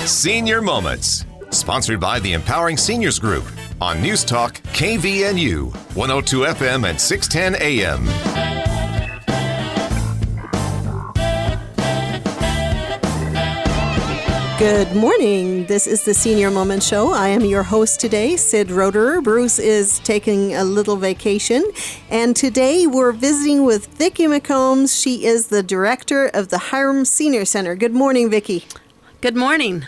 Senior Moments, sponsored by the Empowering Seniors Group on News Talk KVNU, 102 FM and 610 AM. Good morning. This is the Senior Moment Show. I am your host today, Sid Roederer. Bruce is taking a little vacation. And today we're visiting with Vicki McCombs. She is the director of the Hyrum Senior Center. Good morning, Vicki. Good morning.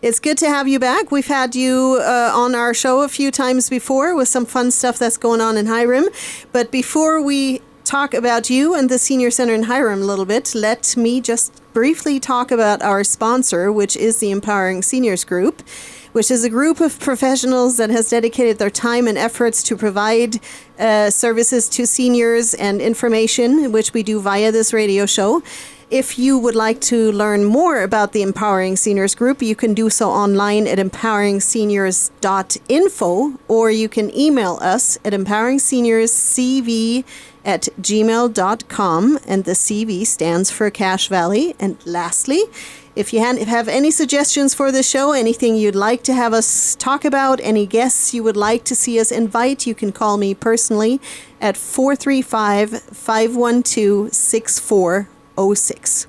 It's good to have you back. We've had you on our show a few times before with some fun stuff that's going on in Hyrum. But before we talk about you and the Senior Center in Hyrum a little bit, let me just briefly talk about our sponsor, which is the Empowering Seniors Group, which is a group of professionals that has dedicated their time and efforts to provide services to seniors and information, which we do via this radio show. If you would like to learn more about the Empowering Seniors Group, you can do so online at empoweringseniors.info, or you can email us at empoweringseniorscv@gmail.com, and the CV stands for Cache Valley. And lastly, if you have any suggestions for the show, anything you'd like to have us talk about, any guests you would like to see us invite, you can call me personally at 435-512-6406.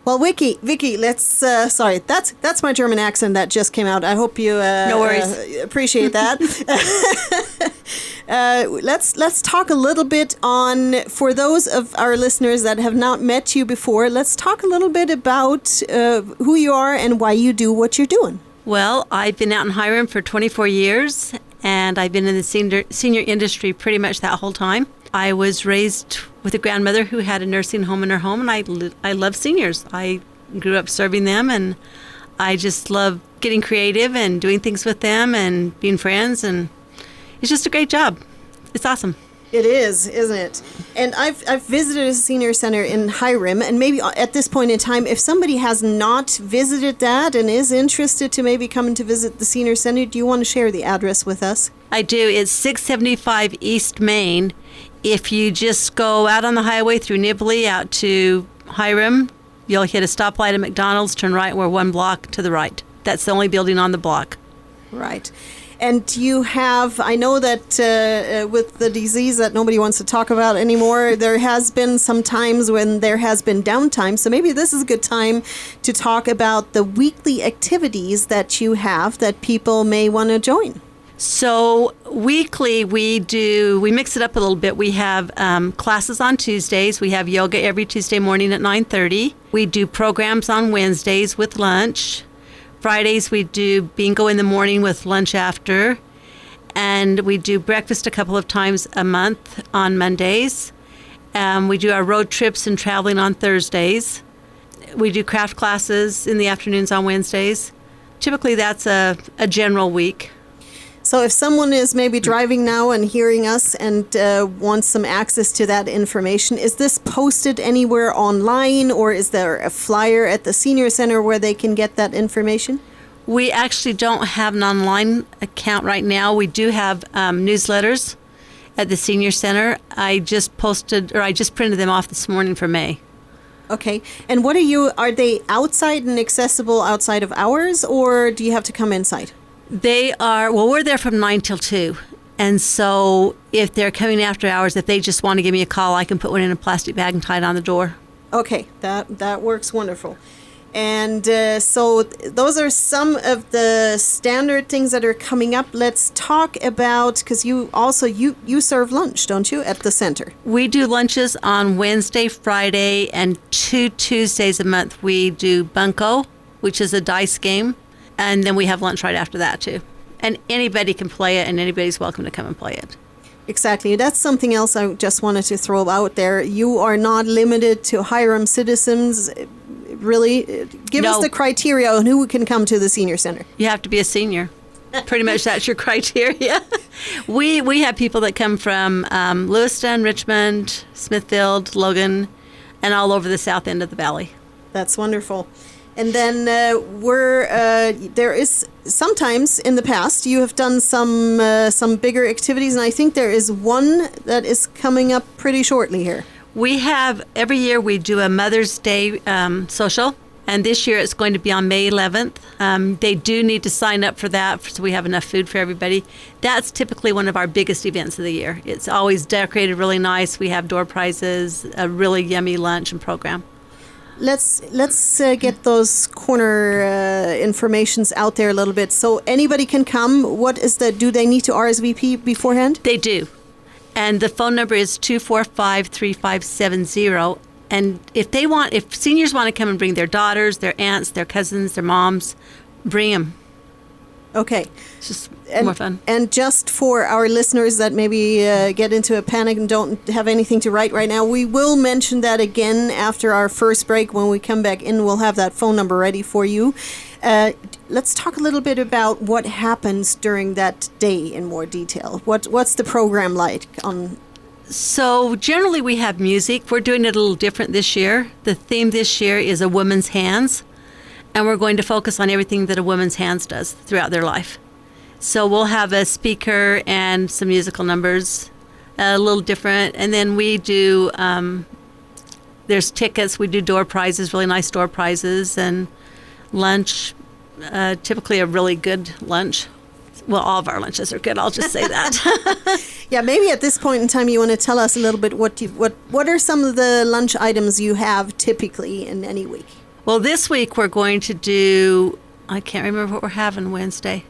Well, Vicki, let's, sorry, that's my German accent that just came out. I hope you no worries. Appreciate that. Let's talk a little bit on, for those of our listeners that have not met you before, let's talk a little bit about who you are and why you do what you're doing. Well, I've been out in Hyrum for 24 years, and I've been in the senior industry pretty much that whole time. I was raised with a grandmother who had a nursing home in her home, and I love seniors. I grew up serving them, and I just love getting creative and doing things with them and being friends, and it's just a great job. It's awesome. It is, isn't it? And I've visited a senior center in Hyrum, and maybe at this point in time, if somebody has not visited that and is interested to maybe come to visit the senior center, do you want to share the address with us? I do. It's 675 East Main. If you just go out on the highway through Nibley out to Hyrum, you'll hit a stoplight at McDonald's, turn right, we're one block to the right. That's the only building on the block. Right. And you have, I know that with the disease that nobody wants to talk about anymore, there has been some times when there has been downtime. So maybe this is a good time to talk about the weekly activities that you have that people may want to join. So weekly we mix it up a little bit. We have classes on Tuesdays. We have yoga every Tuesday morning at 9:30. We do programs on Wednesdays with lunch. Fridays we do bingo in the morning with lunch after. And we do breakfast a couple of times a month on Mondays. We do our road trips and traveling on Thursdays. We do craft classes in the afternoons on Wednesdays. Typically that's a general week. So if someone is maybe driving now and hearing us and wants some access to that information, is this posted anywhere online, or is there a flyer at the senior center where they can get that information? We actually don't have an online account right now. We do have newsletters at the senior center. I just printed them off this morning for May. Okay. And are they outside and accessible outside of hours, or do you have to come inside? We're there from 9 till 2. And so if they're coming after hours, if they just want to give me a call, I can put one in a plastic bag and tie it on the door. Okay, that works wonderful. And so those are some of the standard things that are coming up. Let's talk about, because you serve lunch, don't you, at the center? We do lunches on Wednesday, Friday, and 2 Tuesdays a month. We do bunco, which is a dice game. And then we have lunch right after that, too. And anybody can play it, and anybody's welcome to come and play it. Exactly. That's something else I just wanted to throw out there. You are not limited to Hyrum citizens. Really, give us the criteria on who can come to the senior center. You have to be a senior. Pretty much that's your criteria. We have people that come from Lewiston, Richmond, Smithfield, Logan, and all over the south end of the valley. That's wonderful. And then there is sometimes in the past you have done some bigger activities, and I think there is one that is coming up pretty shortly here. We have every year we do a Mother's Day social, And this year it's going to be on May 11th. They do need to sign up for that so we have enough food for everybody. That's typically one of our biggest events of the year. It's always decorated really nice. We have door prizes, a really yummy lunch and program. Let's get those corner informations out there a little bit. So anybody can come. Do they need to RSVP beforehand? They do. And the phone number is 245-3570. And if seniors want to come and bring their daughters, their aunts, their cousins, their moms, bring them. Okay. It's just more fun. And just for our listeners that maybe get into a panic and don't have anything to write right now, we will mention that again after our first break. When we come back in, we'll have that phone number ready for you. Let's talk a little bit about what happens during that day in more detail. What's the program like on? So generally we have music. We're doing it a little different this year. The theme this year is a woman's hands. And we're going to focus on everything that a woman's hands does throughout their life. So we'll have a speaker and some musical numbers, a little different. And then we do, there's tickets. We do door prizes, really nice door prizes, and lunch, typically a really good lunch. Well, all of our lunches are good. I'll just say that. Yeah, maybe at this point in time you want to tell us a little bit what are some of the lunch items you have typically in any week? Well, this week we're going to do, I can't remember what we're having Wednesday.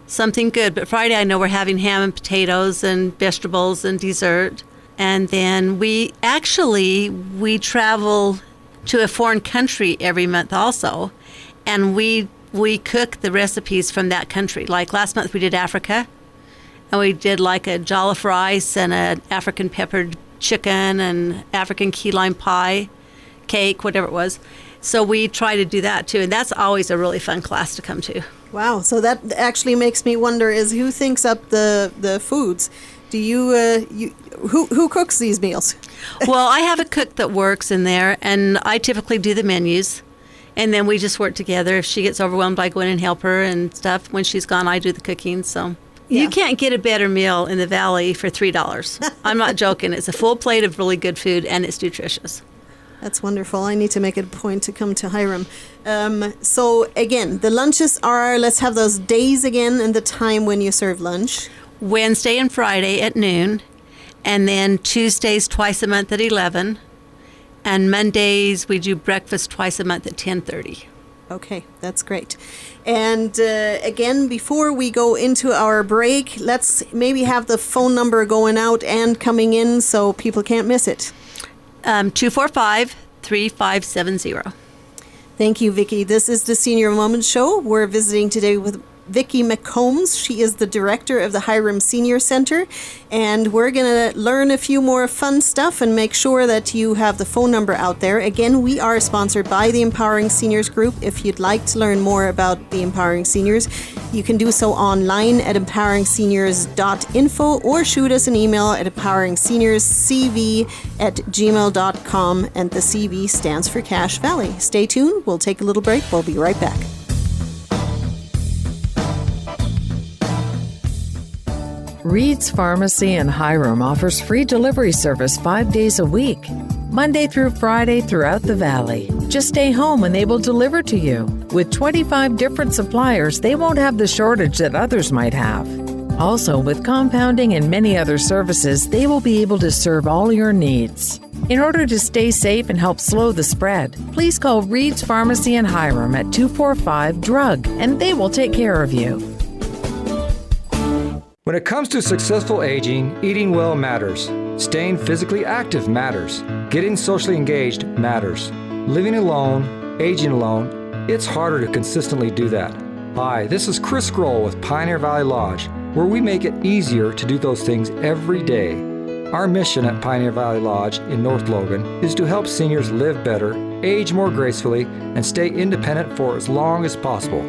Something good. But Friday I know we're having ham and potatoes and vegetables and dessert. And then we travel to a foreign country every month also. And we cook the recipes from that country. Like last month we did Africa. And we did like a jollof rice and an African peppered chicken and African key lime pie, cake, whatever it was. So we try to do that too, and that's always a really fun class to come to. Wow! So that actually makes me wonder: is who thinks up the foods? Do who cooks these meals? Well, I have a cook that works in there, and I typically do the menus, and then we just work together. If she gets overwhelmed, I go in and help her and stuff. When she's gone, I do the cooking. So yeah. You can't get a better meal in the Valley for $3. I'm not joking. It's a full plate of really good food, and it's nutritious. That's wonderful. I need to make it a point to come to Hyrum. So again, the lunches are, let's have those days again and the time when you serve lunch. Wednesday and Friday at noon, and then Tuesdays twice a month at 11, and Mondays we do breakfast twice a month at 10:30. Okay, that's great. And again, before we go into our break, let's maybe have the phone number going out and coming in so people can't miss it. 245-3570. Thank you, Vicki. This is the Senior Moments Show. We're visiting today with Vicki McCombs. She is the director of the Hyrum Senior Center, and we're going to learn a few more fun stuff and make sure that you have the phone number out there. Again, we are sponsored by the Empowering Seniors Group. If you'd like to learn more about the Empowering Seniors, you can do so online at empoweringseniors.info or shoot us an email at empoweringseniorscv@gmail.com, and the CV stands for Cache Valley. Stay tuned. We'll take a little break. We'll be right back. Reed's Pharmacy in Hyrum offers free delivery service 5 days a week, Monday through Friday throughout the Valley. Just stay home and they will deliver to you. With 25 different suppliers, they won't have the shortage that others might have. Also, with compounding and many other services, they will be able to serve all your needs. In order to stay safe and help slow the spread, please call Reed's Pharmacy in Hyrum at 245-DRUG, and they will take care of you. When it comes to successful aging, eating well matters. Staying physically active matters. Getting socially engaged matters. Living alone, aging alone, it's harder to consistently do that. Hi, this is Chris Grohl with Pioneer Valley Lodge, where we make it easier to do those things every day. Our mission at Pioneer Valley Lodge in North Logan is to help seniors live better, age more gracefully, and stay independent for as long as possible.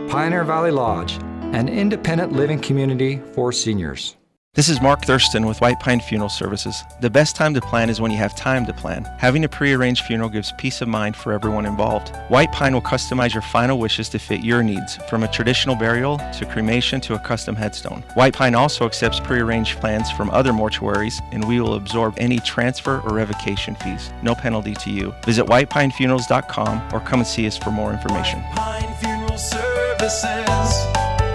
Pioneer Valley Lodge, an independent living community for seniors. This is Mark Thurston with White Pine Funeral Services. The best time to plan is when you have time to plan. Having a prearranged funeral gives peace of mind for everyone involved. White Pine will customize your final wishes to fit your needs, from a traditional burial to cremation to a custom headstone. White Pine also accepts prearranged plans from other mortuaries, and we will absorb any transfer or revocation fees. No penalty to you. Visit whitepinefunerals.com or come and see us for more information. White Pine Funeral Services,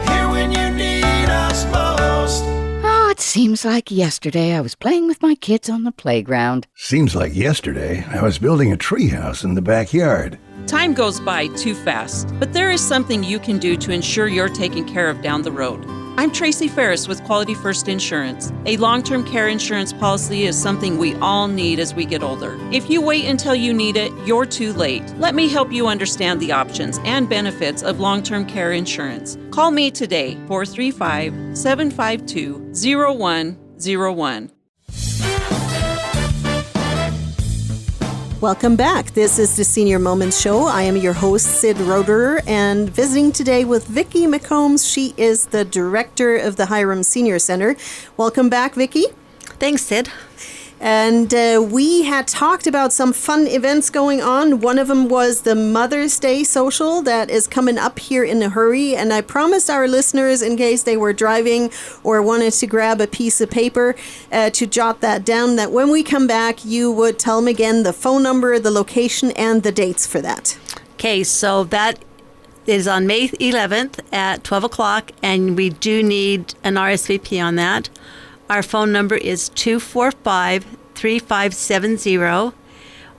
here when you need us most. Oh, it seems like yesterday I was playing with my kids on the playground. Seems like yesterday I was building a treehouse in the backyard. Time goes by too fast, but there is something you can do to ensure you're taken care of down the road. I'm Tracy Ferris with Quality First Insurance. A long-term care insurance policy is something we all need as we get older. If you wait until you need it, you're too late. Let me help you understand the options and benefits of long-term care insurance. Call me today, 435-752-0101. Welcome back. This is the Senior Moments Show. I am your host, Sid Roederer, and visiting today with Vicki McCombs. She is the director of the Hyrum Senior Center. Welcome back, Vicki. Thanks, Sid. And we had talked about some fun events going on. One of them was the Mother's Day social that is coming up here in a hurry. And I promised our listeners, in case they were driving or wanted to grab a piece of paper to jot that down, that when we come back, you would tell them again the phone number, the location, and the dates for that. Okay, so that is on May 11th at 12 o'clock, and we do need an RSVP on that. Our phone number is 245-3570.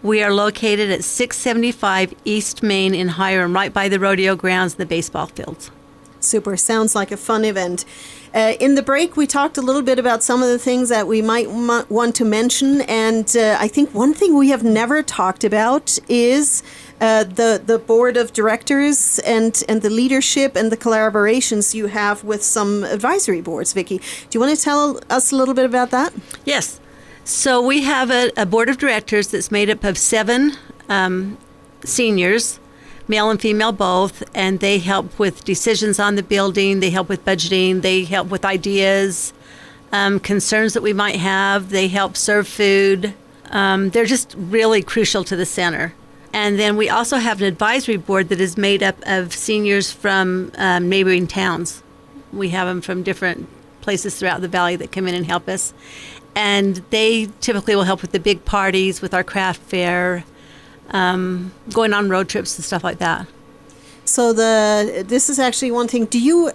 We are located at 675 East Main in Hyrum, right by the rodeo grounds and the baseball fields. Super. Sounds like a fun event. In the break, we talked a little bit about some of the things that we might want to mention. And I think one thing we have never talked about is the board of directors and the leadership and the collaborations you have with some advisory boards. Vicki, do you want to tell us a little bit about that? Yes. So we have a board of directors that's made up of 7 seniors, male and female both, and they help with decisions on the building, they help with budgeting, they help with ideas, concerns that we might have, they help serve food. They're just really crucial to the center. And then we also have an advisory board that is made up of seniors from neighboring towns. We have them from different places throughout the valley that come in and help us. And they typically will help with the big parties, with our craft fair, going on road trips and stuff like that. So this is actually one thing.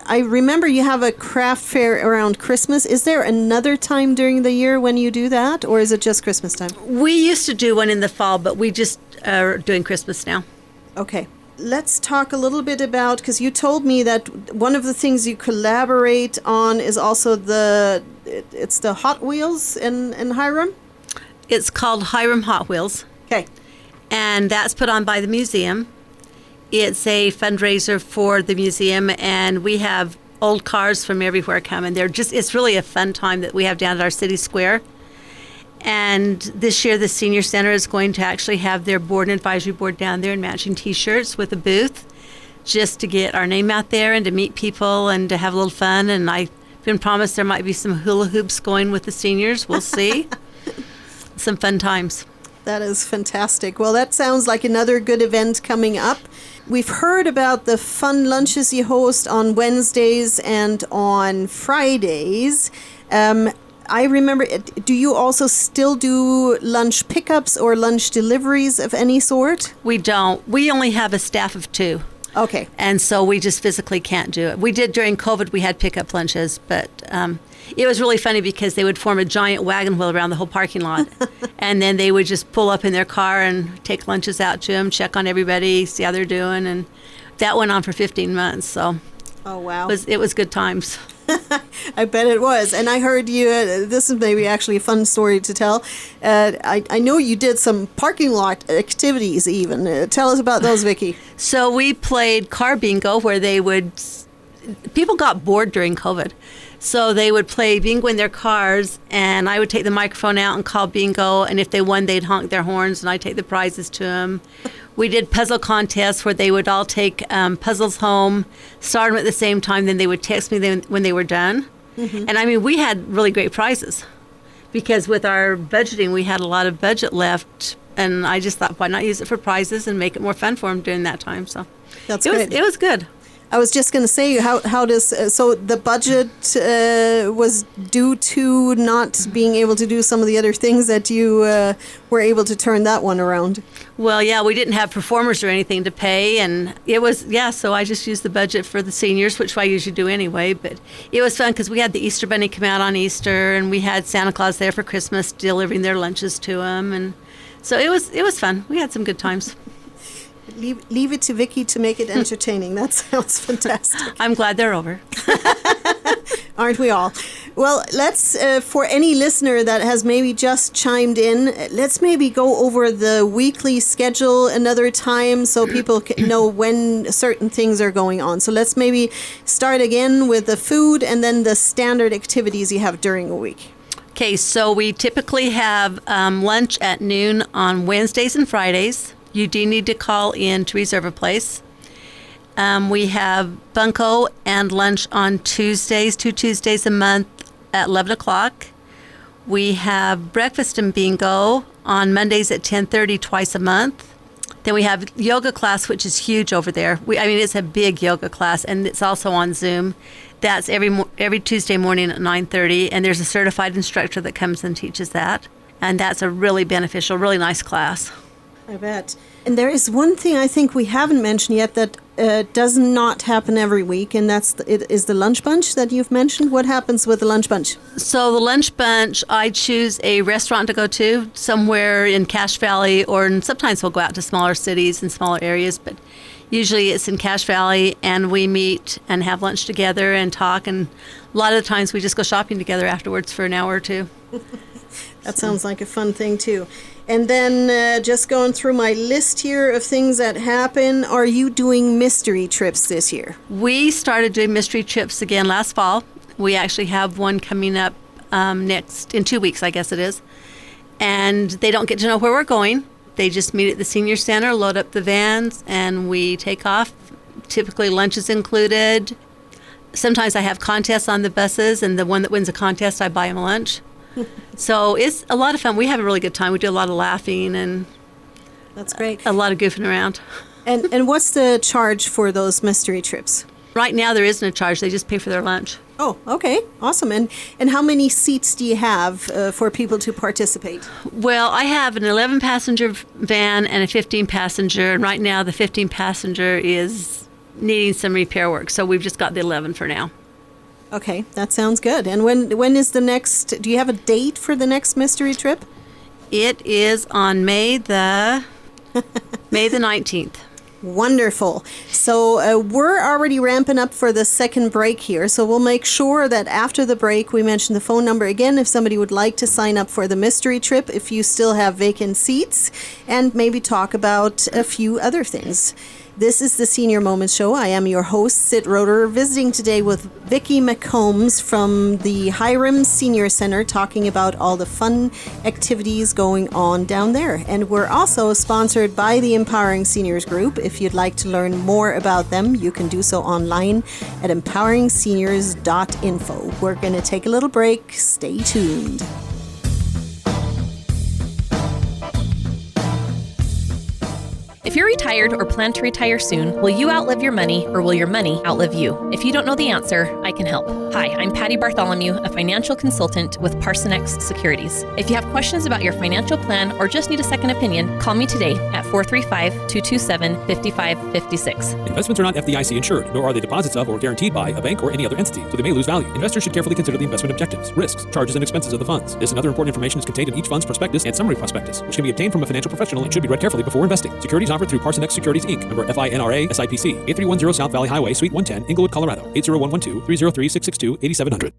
I remember you have a craft fair around Christmas. Is there another time during the year when you do that, or is it just Christmas time? We used to do one in the fall, but we just are doing Christmas now. Okay. Let's talk a little bit about, because you told me that one of the things you collaborate on is also it's the Hot Wheels in Hyrum? It's called Hyrum Hot Wheels. Okay. And that's put on by the museum. It's a fundraiser for the museum, and we have old cars from everywhere coming. It's really a fun time that we have down at our city square. And this year, the Senior Center is going to actually have their board and advisory board down there in matching T-shirts with a booth, just to get our name out there and to meet people and to have a little fun. And I've been promised there might be some hula hoops going with the seniors. We'll see. Some fun times. That is fantastic. Well, that sounds like another good event coming up. We've heard about the fun lunches you host on Wednesdays and on Fridays. I remember, do you also still do lunch pickups or lunch deliveries of any sort? We don't. We only have a staff of 2. Okay. And so we just physically can't do it. We did during COVID, we had pickup lunches, but it was really funny because they would form a giant wagon wheel around the whole parking lot. And then they would just pull up in their car and take lunches out to them, check on everybody, see how they're doing. And that went on for 15 months. So oh, wow. It was good times. I bet it was. And I heard you, this is maybe actually a fun story to tell. I know you did some parking lot activities even. Tell us about those, Vicki. So we played car bingo where people got bored during COVID. So they would play bingo in their cars, and I would take the microphone out and call bingo, and if they won, they'd honk their horns, and I'd take the prizes to them. We did puzzle contests where they would all take puzzles home, start them at the same time, then they would text me when they were done. And I mean, we had really great prizes because with our budgeting, we had a lot of budget left. And I just thought, why not use it for prizes and make it more fun for them during that time? So That's good. It was good. I was just going to say, how does so the budget was due to not being able to do some of the other things that you were able to turn that one around? Well, yeah, we didn't have performers or anything to pay, and it was, so I just used the budget for the seniors, which I usually do anyway, but it was fun because we had the Easter Bunny come out on Easter, and we had Santa Claus there for Christmas delivering their lunches to them, and so it was fun. We had some good times. Leave it to Vicky to make it entertaining. That sounds fantastic. I'm glad they're over. Aren't we all? Well, let's, for any listener that has maybe just chimed in, let's maybe go over the weekly schedule another time so people can know when certain things are going on. So let's maybe start again with the food and then the standard activities you have during a week. Okay, so we typically have lunch at noon on Wednesdays and Fridays. You do need to call in to reserve a place. We have bunco and lunch on Tuesdays, 2 Tuesdays a month at 11 o'clock. We have breakfast and bingo on Mondays at 10:30 twice a month. Then we have yoga class, which is huge over there. It's a big yoga class, and it's also on Zoom. That's every Tuesday morning at 9:30, and there's a certified instructor that comes and teaches that. And that's a really beneficial, really nice class. I bet. And there is one thing I think we haven't mentioned yet that does not happen every week, and it is the lunch bunch that you've mentioned. What happens with the lunch bunch? So the lunch bunch, I choose a restaurant to go to somewhere in Cache Valley, or sometimes we'll go out to smaller cities and smaller areas, but usually it's in Cache Valley, and we meet and have lunch together and talk, and a lot of the times we just go shopping together afterwards for an hour or two. That sounds like a fun thing, too. And then just going through my list here of things that happen, are you doing mystery trips this year? We started doing mystery trips again last fall. We actually have one coming up in 2 weeks, I guess it is. And they don't get to know where we're going. They just meet at the senior center, load up the vans, and we take off. Typically lunch is included. Sometimes I have contests on the buses, and the one that wins a contest, I buy them lunch. So it's a lot of fun. We have a really good time. We do a lot of laughing and that's great. A lot of goofing around. And what's the charge for those mystery trips? Right now there isn't a charge. They just pay for their lunch. Oh, okay. Awesome. And how many seats do you have for people to participate? Well, I have an 11-passenger van and a 15-passenger. And right now the 15-passenger is needing some repair work. So we've just got the 11 for now. Okay, that sounds good. And when is the next, do you have a date for the next mystery trip? It is on May the 19th. Wonderful. So we're already ramping up for the second break here. So we'll make sure that after the break, we mention the phone number again if somebody would like to sign up for the mystery trip, if you still have vacant seats, and maybe talk about a few other things. This is the Senior Moments Show. I am your host, Sid Roeder, visiting today with Vicki McCombs from the Hyrum Senior Center, talking about all the fun activities going on down there. And we're also sponsored by the Empowering Seniors Group. If you'd like to learn more about them, you can do so online at empoweringseniors.info. We're going to take a little break. Stay tuned. If you're retired or plan to retire soon, will you outlive your money or will your money outlive you? If you don't know the answer, I can help. Hi, I'm Patty Bartholomew, a financial consultant with Parsonex Securities. If you have questions about your financial plan or just need a second opinion, call me today at 435-227-5556. Investments are not FDIC insured, nor are they deposits of or guaranteed by a bank or any other entity, so they may lose value. Investors should carefully consider the investment objectives, risks, charges, and expenses of the funds. This and other important information is contained in each fund's prospectus and summary prospectus, which can be obtained from a financial professional and should be read carefully before investing. Securities offered through Parsonex Securities, Inc., member FINRA, SIPC, 8310 South Valley Highway, Suite 110, Inglewood, Colorado, 80112-303-662-8700.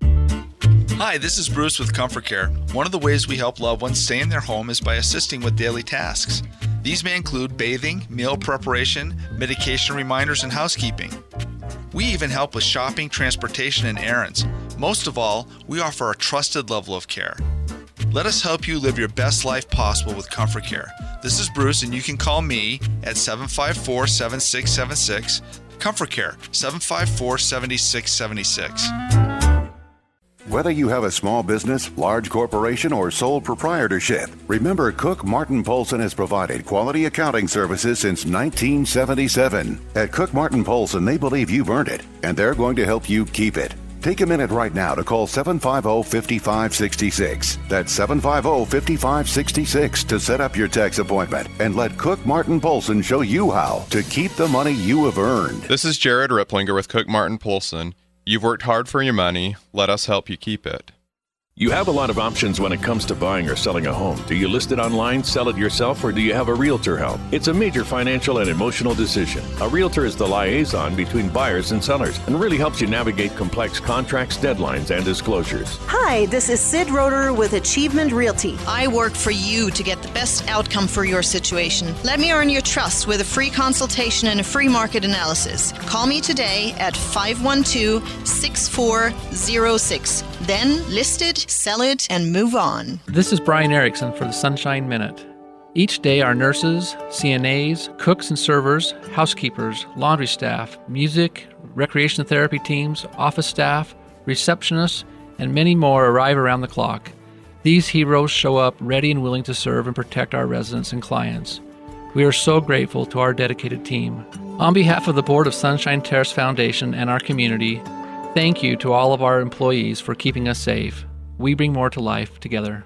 Hi, this is Bruce with Comfort Care. One of the ways we help loved ones stay in their home is by assisting with daily tasks. These may include bathing, meal preparation, medication reminders, and housekeeping. We even help with shopping, transportation, and errands. Most of all, we offer a trusted level of care. Let us help you live your best life possible with Comfort Care. This is Bruce, and you can call me at 754-7676. Comfort Care, 754-7676. Whether you have a small business, large corporation, or sole proprietorship, remember Cook Martin Polson has provided quality accounting services since 1977. At Cook Martin Polson, they believe you've earned it, and they're going to help you keep it. Take a minute right now to call 750-5566. That's 750-5566 to set up your tax appointment and let Cook Martin Polson show you how to keep the money you have earned. This is Jared Ripplinger with Cook Martin Polson. You've worked hard for your money. Let us help you keep it. You have a lot of options when it comes to buying or selling a home. Do you list it online, sell it yourself, or do you have a realtor help? It's a major financial and emotional decision. A realtor is the liaison between buyers and sellers and really helps you navigate complex contracts, deadlines, and disclosures. Hi, this is Sid Roeder with Achievement Realty. I work for you to get the best outcome for your situation. Let me earn your trust with a free consultation and a free market analysis. Call me today at 512-6406. Then list it, sell it, and move on. This is Brian Erickson for the Sunshine Minute. Each day, our nurses, CNAs, cooks and servers, housekeepers, laundry staff, music, recreation therapy teams, office staff, receptionists, and many more arrive around the clock. These heroes show up ready and willing to serve and protect our residents and clients. We are so grateful to our dedicated team. On behalf of the Board of Sunshine Terrace Foundation and our community, thank you to all of our employees for keeping us safe. We bring more to life together.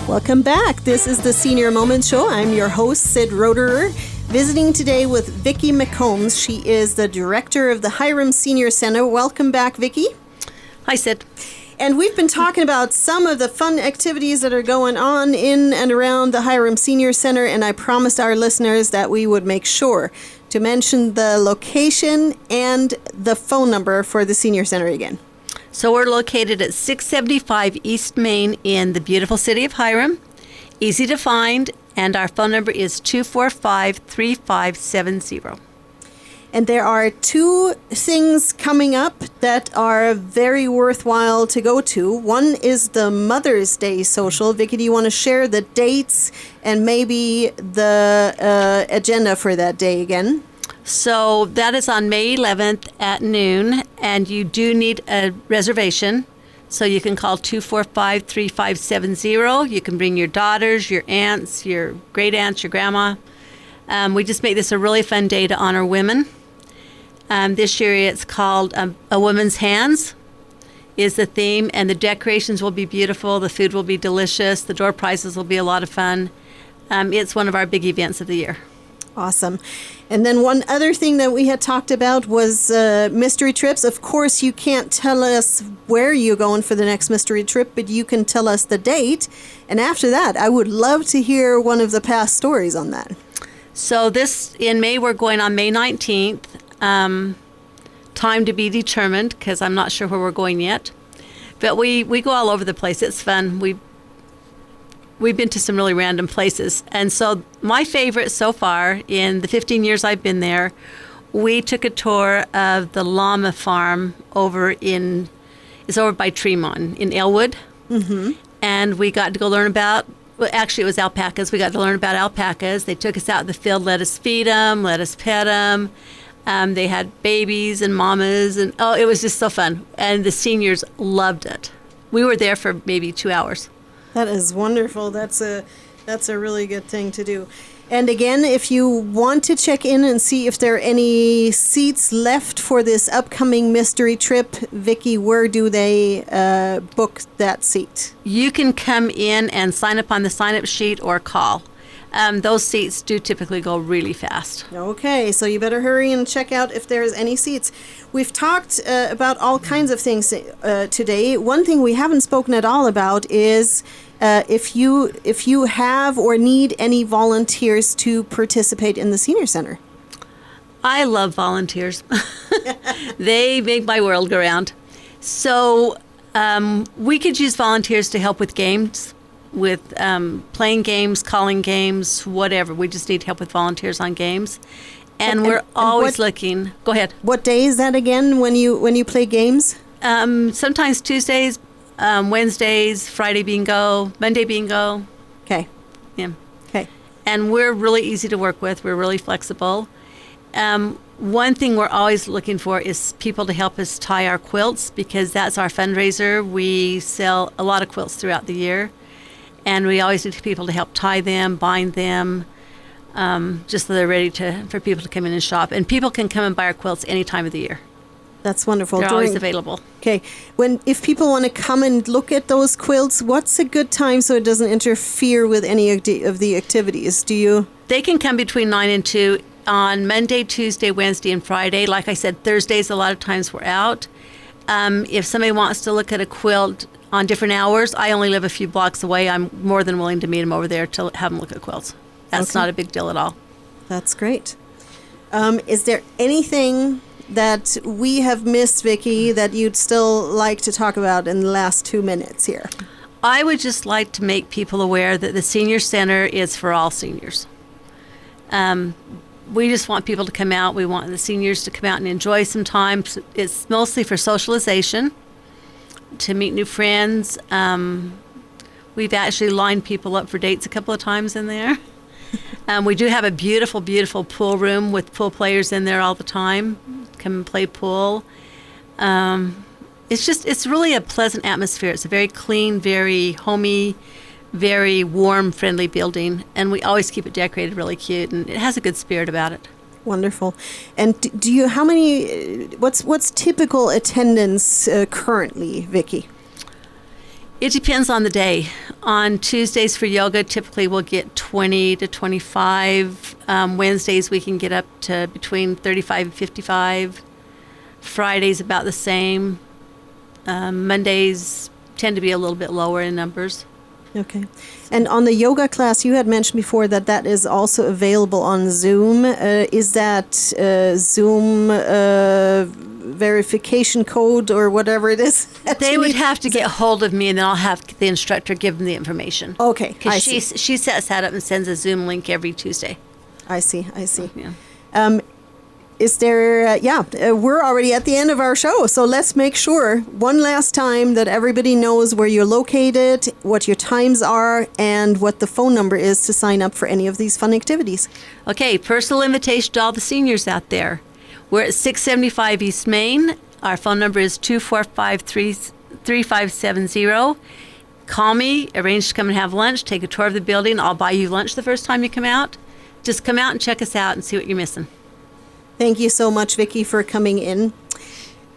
Welcome back. This is the Senior Moment Show. I'm your host, Sid Roederer, visiting today with Vicki McCombs. She is the director of the Hyrum Senior Center. Welcome back, Vicki. Hi, Sid. And we've been talking about some of the fun activities that are going on in and around the Hyrum Senior Center, and I promised our listeners that we would make sure to mention the location and the phone number for the Senior Center again. So we're located at 675 East Main in the beautiful city of Hyrum. Easy to find, and our phone number is 245-3570. And there are two things coming up that are very worthwhile to go to. One is the Mother's Day social. Vicki, do you want to share the dates and maybe the agenda for that day again? So that is on May 11th at noon, and you do need a reservation. So you can call 245-3570. You can bring your daughters, your aunts, your great aunts, your grandma. We just make this a really fun day to honor women. This year it's called A Woman's Hands is the theme, and the decorations will be beautiful. The food will be delicious. The door prizes will be a lot of fun. It's one of our big events of the year. Awesome. And then one other thing that we had talked about was mystery trips. Of course, you can't tell us where you're going for the next mystery trip, but you can tell us the date. And after that, I would love to hear one of the past stories on that. So in May, we're going on May 19th. Time to be determined, because I'm not sure where we're going yet. But we go all over the place. It's fun. We've been to some really random places. And so my favorite so far, in the 15 years I've been there, we took a tour of the llama farm it's over by Tremont in Elwood. Mm-hmm. And we got to go learn about, well, actually it was alpacas. We got to learn about alpacas. They took us out in the field, let us feed them, let us pet them. They had babies and mamas, and it was just so fun. And the seniors loved it. We were there for maybe 2 hours. That is wonderful. That's a really good thing to do. And again, if you want to check in and see if there are any seats left for this upcoming mystery trip, Vicki, where do they book that seat? You can come in and sign up on the sign-up sheet or call. Those seats do typically go really fast. Okay, so you better hurry and check out if there's any seats. We've talked about all kinds of things today. One thing we haven't spoken at all about is if you have or need any volunteers to participate in the Senior Center. I love volunteers. They make my world go round. So we could use volunteers to help with games, with playing games, calling games, whatever. We just need help with volunteers on games. And we're always looking. Go ahead. What day is that again when you play games? Sometimes Tuesdays, Wednesdays, Friday bingo, Monday bingo. Okay. Yeah. Okay. And we're really easy to work with. We're really flexible. One thing we're always looking for is people to help us tie our quilts, because that's our fundraiser. We sell a lot of quilts throughout the year, and we always need people to help tie them, bind them, just so they're ready for people to come in and shop. And people can come and buy our quilts any time of the year. That's wonderful. They're always available. Okay. If people want to come and look at those quilts, what's a good time so it doesn't interfere with any of the activities? They can come between 9 and 2 on Monday, Tuesday, Wednesday, and Friday. Like I said, Thursdays, a lot of times we're out. If somebody wants to look at a quilt on different hours, I only live a few blocks away. I'm more than willing to meet them over there to have them look at quilts. That's not a big deal at all. That's great. Is there anything that we have missed, Vicki, that you'd still like to talk about in the last 2 minutes here? I would just like to make people aware that the Senior Center is for all seniors. We just want people to come out. We want the seniors to come out and enjoy some time. It's mostly for socialization, to meet new friends. We've actually lined people up for dates a couple of times in there. We do have a beautiful, beautiful pool room with pool players in there all the time. Come and play pool. It's really a pleasant atmosphere. It's a very clean, very homey, very warm, friendly building, and we always keep it decorated really cute, and it has a good spirit about it. Wonderful. And what's typical attendance currently, Vicki? It depends on the day. On Tuesdays for yoga, typically we'll get 20 to 25. Wednesdays we can get up to between 35 and 55. Fridays about the same. Mondays tend to be a little bit lower in numbers. Okay. And on the yoga class, you had mentioned before that is also available on Zoom. Is that Zoom verification code or whatever it is? They would have to get hold of me, and then I'll have the instructor give them the information. Okay. Because she sets that up and sends a Zoom link every Tuesday. I see. Yeah. Is there, we're already at the end of our show, so let's make sure one last time that everybody knows where you're located, what your times are, and what the phone number is to sign up for any of these fun activities. Okay, personal invitation to all the seniors out there. We're at 675 East Main. Our phone number is 245-3570. Call me, arrange to come and have lunch, take a tour of the building. I'll buy you lunch the first time you come out. Just come out and check us out and see what you're missing. Thank you so much, Vicki, for coming in.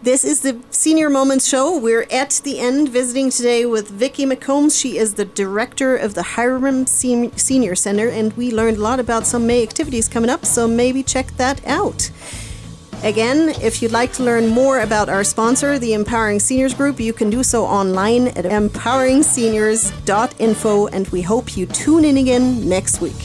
This is the Senior Moments Show. We're at the end visiting today with Vicki McCombs. She is the director of the Hyrum Senior Center, and we learned a lot about some May activities coming up, so maybe check that out. Again, if you'd like to learn more about our sponsor, the Empowering Seniors Group, you can do so online at empoweringseniors.info, and we hope you tune in again next week.